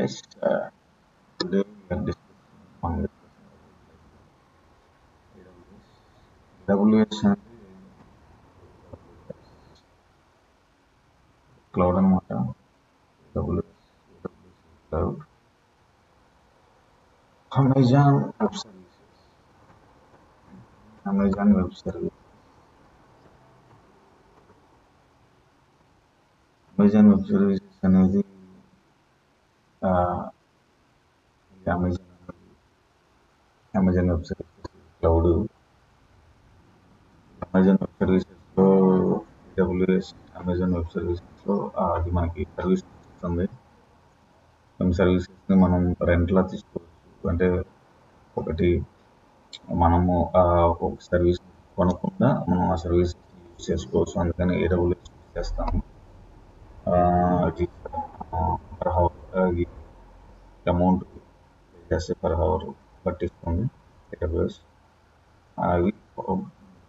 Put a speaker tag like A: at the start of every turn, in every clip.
A: Yes, today we are discussing about AWS అంటే cloud అనమాట. AWS cloud, Amazon web services, Amazon web service, Amazon web services అనేది ఆ, Amazon Amazon web services cloud, Amazon web సర్వీసెస్లో AWS Amazon web సర్వీసెస్లో అది మనకి service ఇస్తుంది. కొన్ని సర్వీసెస్ని మనం రెంట్లా తీసుకోవచ్చు. అంటే ఒకటి మనము ఒక సర్వీస్ కొనకుండా మనం ఆ సర్వీస్ యూజ్ చేసుకోవచ్చు. అందుకని AWS యూజ్ చేస్తాము. అది పర్ హవర్ అది అమౌంట్ పే చేస్తే పర్ హవర్ పట్టిస్తుంది AWS. అవి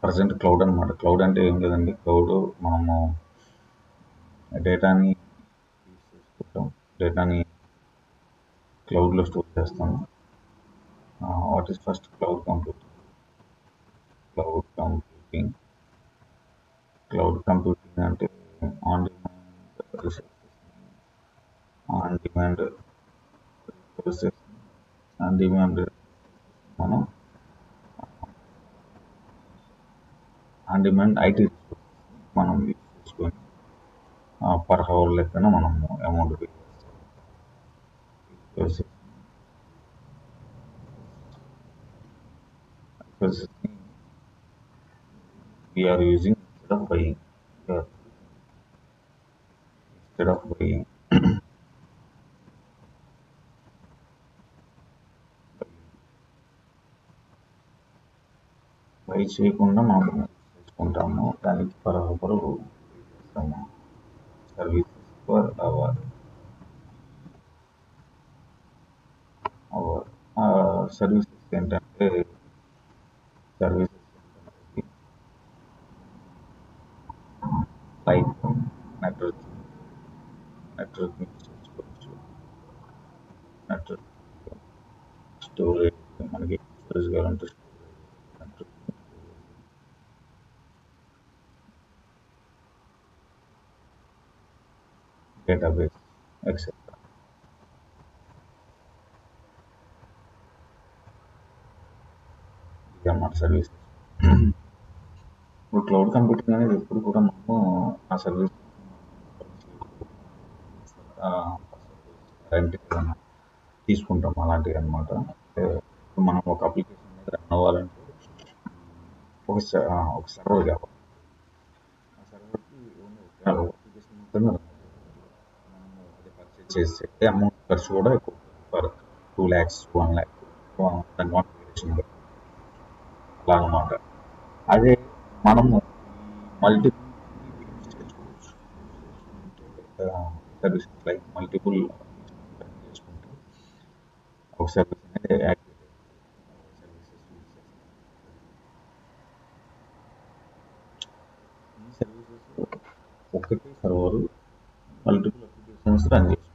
A: ప్రజెంట్ క్లౌడ్ అనమాట. క్లౌడ్ అంటే ఏం లేదండి, క్లౌడ్ మనము డేటాని యూజ్ చేసుకుంటాం, డేటాని క్లౌడ్లో స్టోర్ చేస్తాము. What is first cloud computing? Cloud computing అంటే on demand resources, on demand resources on demand మనం ఆన్ డిమాండ్ ఐటీ రిసోర్సెస్ మనం యూజ్ చేసుకొని పర్ హవర్ లెక్కన మనం అమౌంట్ పే చేస్తాం. We are using instead of buying. Instead of buying, by చేయకుండా మనం చేసుకుంటాము. దానికి పర్ అవర్ చేస్తాము. సర్వీసెస్ ఫర్ అవర్ సర్వీసెస్ ఏంటంటే సర్వీసెస్ లైక్ నెట్వర్క్ యూజ్ చేసుకోవచ్చు. నెట్వర్క్ స్టోరేజ్, మనకి స్టోరేజ్ కావాలంటే నెట్వర్క్, డేటాబేస్ ఎక్సెట్రా. ఇది అన్నమాట సర్వీసెస్. ఇప్పుడు క్లౌడ్ కంప్యూటింగ్ అనేది ఎప్పుడు కూడా మనము ఆ సర్వీస్ రెంట్ ఏదైనా తీసుకుంటాం అలాంటివి అనమాట. అంటే ఇప్పుడు మనం ఒక అప్లికేషన్ అనేది రన్ అవ్వాలంటే ఒక సర్వర్ కావాలి. ఆ సర్వర్కి అప్లికేషన్ మొత్తం రన్ అవ్వాలి. మనము అది పర్చేజ్ చేస్తే అమౌంట్ ఖర్చు కూడా ఎక్కువ ఫర్ 2 lakhs 1 lakh దాని కాన్ఫిగరేషన్ అలా అనమాట. అదే మనము మల్టిపుల్ యూజ్ చేసుకోవచ్చు. సర్వీసెస్ లైక్ మల్టిపుల్ రన్ చేసుకుంటే ఒక సర్వీస్ అనేది యాక్టివేట్ సర్వీసెస్ యూజ్ చేస్తాం. ఈ సర్వీసెస్ ఒకటే సర్వర్ మల్టిపుల్ అప్లికేషన్స్ రన్ చేసుకోవచ్చు.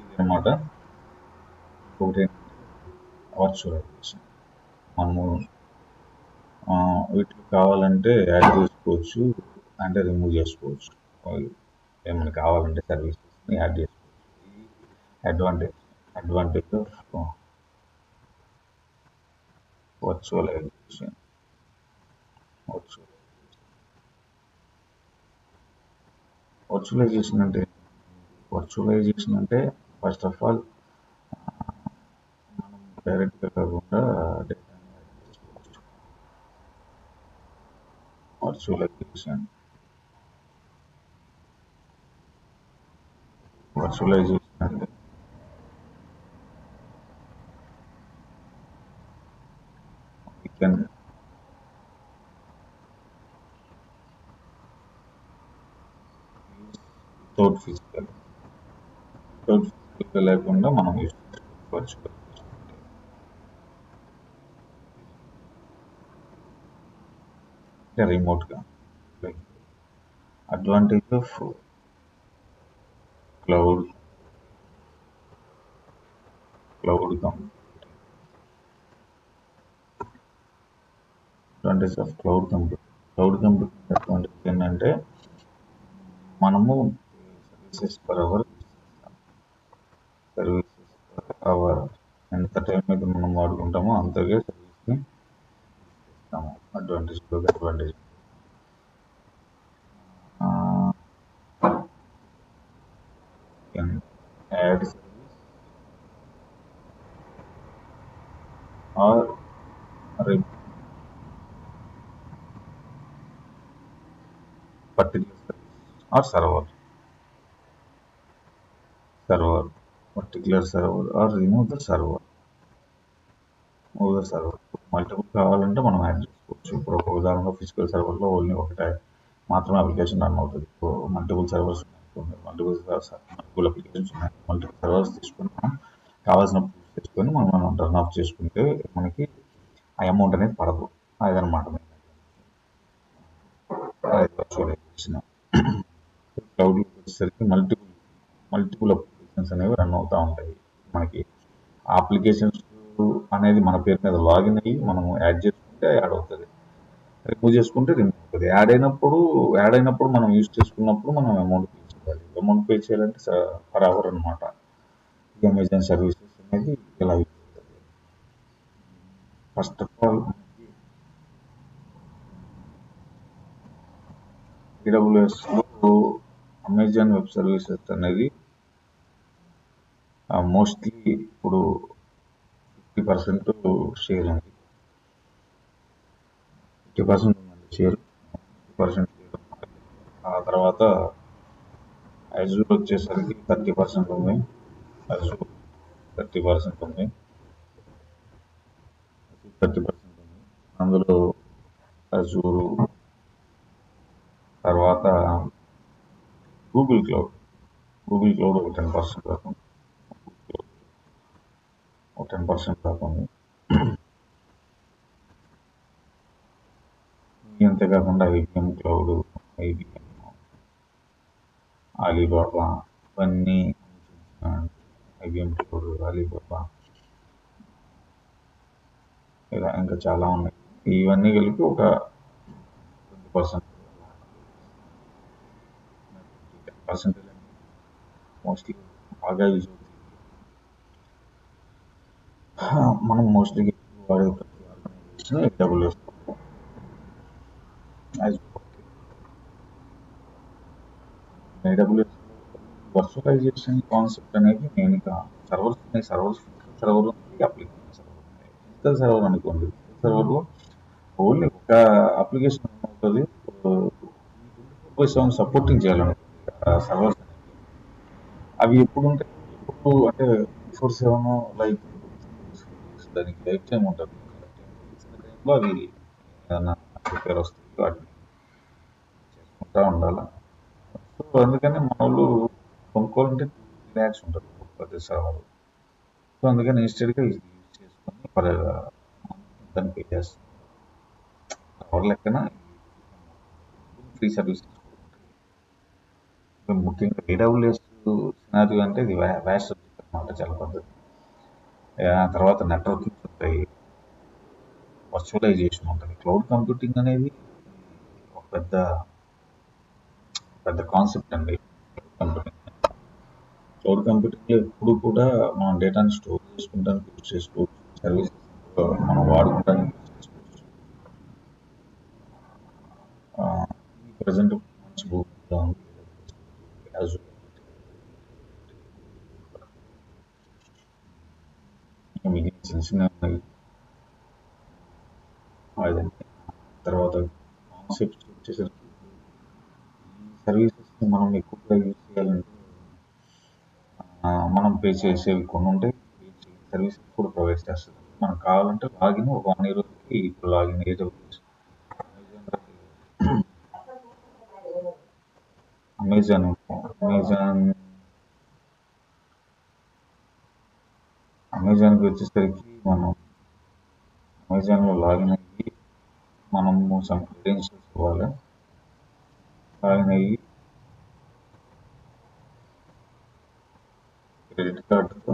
A: ఇది అనమాట. ఇంకొకటి ఏంటంటే వర్చువలైజేషన్. మనము వీటికి కావాలంటే యాడ్ చేసుకోవచ్చు, అంటే రిమూవ్ చేసుకోవచ్చు. ఏమైనా కావాలంటే సర్వీసెస్ని యాడ్ చేసుకోవచ్చు. ఇది అడ్వాంటేజ్ ఆఫ్ వర్చువలైజేషన్. వర్చువలైజేషన్ అంటే ఫస్ట్ ఆఫ్ ఆల్ మనం డైరెక్ట్గా కాకుండా డేటాని యాడ్ చేసుకోవచ్చు. వర్చువలైజేషన్ అంటే we can use without physical లేకుండా మనం యూజ్ చేసుకోవచ్చు వర్చువలైజేషన్ అంటే రిమోట్గా. Like advantage of cloud computing. Advantage of cloud computing advantage ఏంటంటే మనము సర్వీసెస్ పర్ అవర్ ఎంత టైం అయితే మనం వాడుకుంటామో అంతగా సర్వీస్ని ఇస్తాము. Advantage add service or particular service or particular server or remove the server. Multiple కావాలంటే మనం యాడ్ చేసుకోవచ్చు. ఇప్పుడు ఒక ఉదాహరణగా ఫిజికల్ సర్వర్లో ఓన్లీ ఒకటే మాత్రమే అప్లికేషన్ రన్ అవుతుంది. మల్టిపుల్ సర్వర్స్ మల్టిపుల్ అప్లికేషన్స్ ఉన్నాయి. మల్టిపుల్ సర్వర్స్ తీసుకొని మనం కావాల్సిన తెచ్చుకొని మనం టర్న్ ఆఫ్ చేసుకుంటే మనకి ఆ అమౌంట్ అనేది పడదు. అదనమాట క్లౌడ్ వచ్చేసరికి మల్టిపుల్ అప్లికేషన్స్ అనేవి రన్ అవుతూ ఉంటాయి. మనకి ఆ అప్లికేషన్స్ అనేది మన పేరు మీద లాగిన్ అయ్యి మనం యాడ్ చేసుకుంటే యాడ్ అవుతుంది, రిమూవ్ చేసుకుంటే రిమూవ్ అవుతుంది. యాడ్ అయినప్పుడు మనం యూజ్ చేసుకున్నప్పుడు మనం అమౌంట్ పే చేయాలి. అమౌంట్ పే చేయాలంటే పర్ అవర్ అనమాట. ఈ అమెజాన్ సర్వీసెస్ అనేది ఇలా యూజ్ అవుతుంది. ఫస్ట్ ఆఫ్ ఆల్ AWSలో అమెజాన్ వెబ్ సర్వీసెస్ అనేది మోస్ట్లీ ఇప్పుడు 50% షేర్ ఉంది. 50% ఉందండి షేర్. 50% ఆ తర్వాత అజూర్ వచ్చేసరికి 30% ఉంది. అజూర్ 30% ఉంది. అందులో అజూరు తర్వాత గూగుల్ క్లౌడ్ ఒక 10% దాకా ఉంది. 10% దాకా ఉంది. అంతేకాకుండా IBM క్లౌడ్, అలీబాబా ఇవన్నీ IBM క్లౌడ్, అలీబాబా ఇలా ఇంకా చాలా ఉన్నాయి. ఇవన్నీ కలిపి ఒక 20% మోస్ట్లీ బాగా యూజ్ అవుతుంది. మనం మోస్ట్లీ వాడే organization AWS. AWS virtualization concept అనేది మెయిన్గా సర్వర్స్ సర్వర్ అప్లికేషన్ సర్వర్ అనుకోండి. సర్వర్లో ఓన్లీ ఒక అప్లికేషన్ ఉంటుంది. 24/7 సపోర్టింగ్ చేయాలనుకుంటుంది సర్వర్స్. అవి ఎప్పుడు ఉంటాయి, అంటే 24/7 లైక్ దానికి లైఫ్ టైం ఉంటుంది. టైంలో అవి ఏదైనా రిపేర్ వస్తుంది, వాటిని చేసుకుంటూ ఉండాలి. సో అందుకని మన వాళ్ళు కొనుక్కోవాలంటే 2 lakhs ఉంటుంది ప్రతి సర్వర్. సో అందుకని ఇన్స్టెడ్గా ఇది యూజ్ చేసుకొని దాన్ని పే చేస్తాం. సర్వర్ లెక్కన ఫ్రీ సర్వీస్ ముఖ్యంగా AWS సినారియో అంటే ఇది వ్యాస్ట్ సబ్జెక్ట్ అనమాట, చాలా పద్ధతి. తర్వాత నెట్వర్కింగ్ ఉంటాయి, వర్చువలైజేషన్ ఉంటుంది. క్లౌడ్ కంప్యూటింగ్ అనేది ఒక పెద్ద కాన్సెప్ట్ అండి. క్లౌడ్ కంప్యూటింగ్లో ఎప్పుడు కూడా మనం డేటాని స్టోర్ చేసుకుంటానికి యూజ్ చేసుకోవచ్చు, సర్వీసెస్ మనం వాడుకుంటానికి యూజ్ చేసుకోవచ్చు. ఈ ప్రజెంట్ మంచి భూమిగా ఉంది మిగిలిన చిన్న చిన్న ఉన్నాయి. తర్వాత కాన్సెప్ట్స్ వచ్చేసరికి ఈ సర్వీసెస్ని మనం ఎక్కువగా యూజ్ చేయాలంటే మనం పే చేసేవి కొన్ని ఉంటాయి. సర్వీసెస్ కూడా ప్రొవైడ్ చేస్తుంది. మనకు కావాలంటే లాగిన్ ఒక 1 year ఇప్పుడు లాగిన్ అమెజాన్కి వచ్చేసరికి మనం అమెజాన్లో లాగిన్ అయ్యి మనము సమ్ క్రెడెన్షియల్స్ ఇవ్వాలి. లాగిన్ అయ్యి కార్డ్తో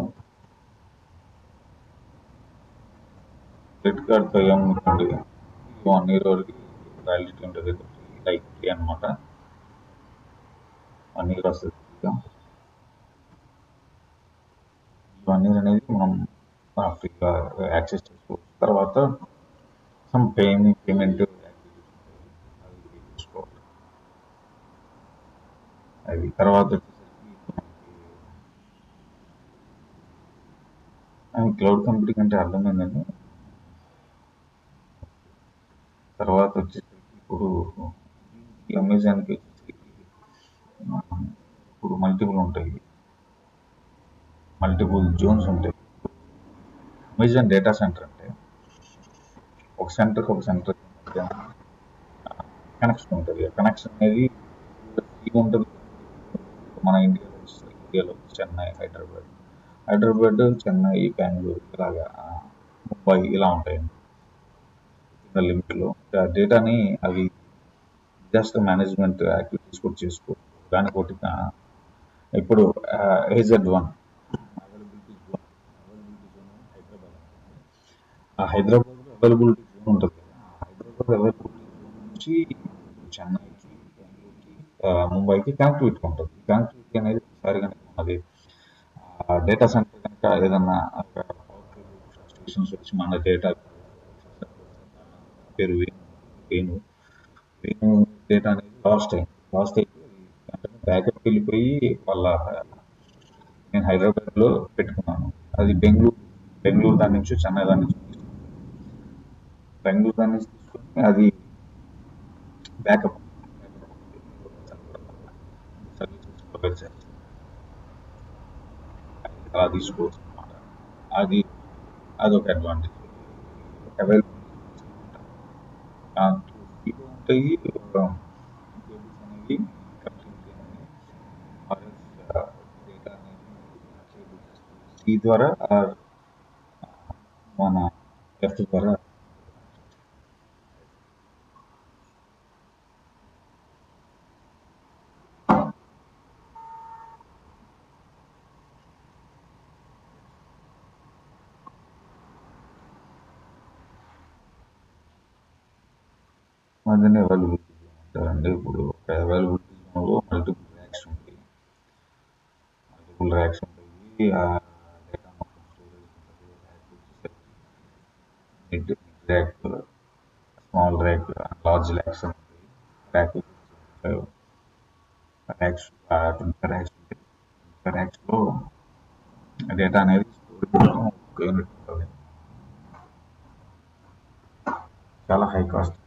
A: క్రెడిట్ కార్డ్తో ఏమనుకోండి 1 year వరకు వ్యాలిడిటీ ఉంటుంది, లైక్ ఫ్రీ అనమాట. 1 year వస్తుంది. ఈ 1 year అనేది మనం ఫ్రీగా యాక్సెస్ చేసుకోవచ్చు. తర్వాత సమ్ పేమెంట్ యాక్టివిటీస్ ఉంటాయి, అవి పే చేసుకోవాలి. అది తర్వాత వచ్చేసరికి క్లౌడ్ కంప్యూటింగ్ అంటే అర్థమైందండి. తర్వాత వచ్చేసరికి ఇప్పుడు అమెజాన్కి వచ్చేసరికి ఇప్పుడు మల్టిపుల్ జోన్స్ ఉంటాయి. అమెజాన్ డేటా సెంటర్ అంటే ఒక సెంటర్కి కనెక్షన్ ఉంటుంది. ఆ కనెక్షన్ అనేది ఫ్రీగా ఉంటుంది. మన ఇండియాలో చెన్నై, హైదరాబాద్, చెన్నై, బెంగళూరు, ఇలాగా ముంబై ఇలా ఉంటాయండి లిమిట్లో. డేటాని అవి డిజాస్టర్ మేనేజ్మెంట్ యాక్టివిటీస్ కూడా చేసుకోవచ్చు. దానికి ఒకటి ఇప్పుడు AZ1 అవైలబిలిటీ జోన్ హైదరాబాద్. ఆ హైదరాబాద్లో అవైలబిలిటీ జోన్ ఉంటుంది కదా, ఆ హైదరాబాద్ అవైలబిలిటీ జోన్ నుంచి చెన్నైకి, బెంగళూరుకి, ముంబైకి కనెక్టివిటీ ఉంటుంది. ఈ కనెక్టివిటీ అనేది ఒకసారి కనుక మనది డేటా సెంటర్ కనుక ఏదన్నా స్టేషన్స్ వచ్చి మన డేటా పేరు వేణు డేటా అనేది లాస్ట్ అయిపోయి వెంటనే బ్యాకప్ వెళ్ళిపోయి నేను హైదరాబాద్లో పెట్టుకున్నాను, అది బెంగళూరు దాని నుంచి, చెన్నై దాని నుంచి తీసుకొని అది బ్యాకప్ సర్వీసెస్ ప్రొవైడ్ చేస్తాను. అలా తీసుకోవచ్చు అనమాట. అదొక అడ్వాంటేజ్. అవైలబిలిటీ ఫ్రీగా ఉంటాయి కేబుల్స్ అనేవి, కనెక్టివిటీ అనేది, డేటా అనేది కేబుల్స్ ఈ ద్వారా మన ఎర్త్ ద్వారా మధ్యనే అవైలబిలిటీ జోన్ ఉంటారండి. ఇప్పుడు ఒక అవైలబిలిటీ జోన్లో మల్టిపుల్ ర్యాక్స్ ఉంటాయి. ఆ డేటా మొత్తం స్టోరేజ్ ఉంటుంది. Mid rack, small rack, large racks ఉంటాయి. ర్యాక్ 20 ర్యాక్స్ ఉంటాయి. ర్యాక్స్లో డేటా అనేది స్టోరేజ్ యూనిట్ ఉంటుంది. చాలా హై కాస్ట్.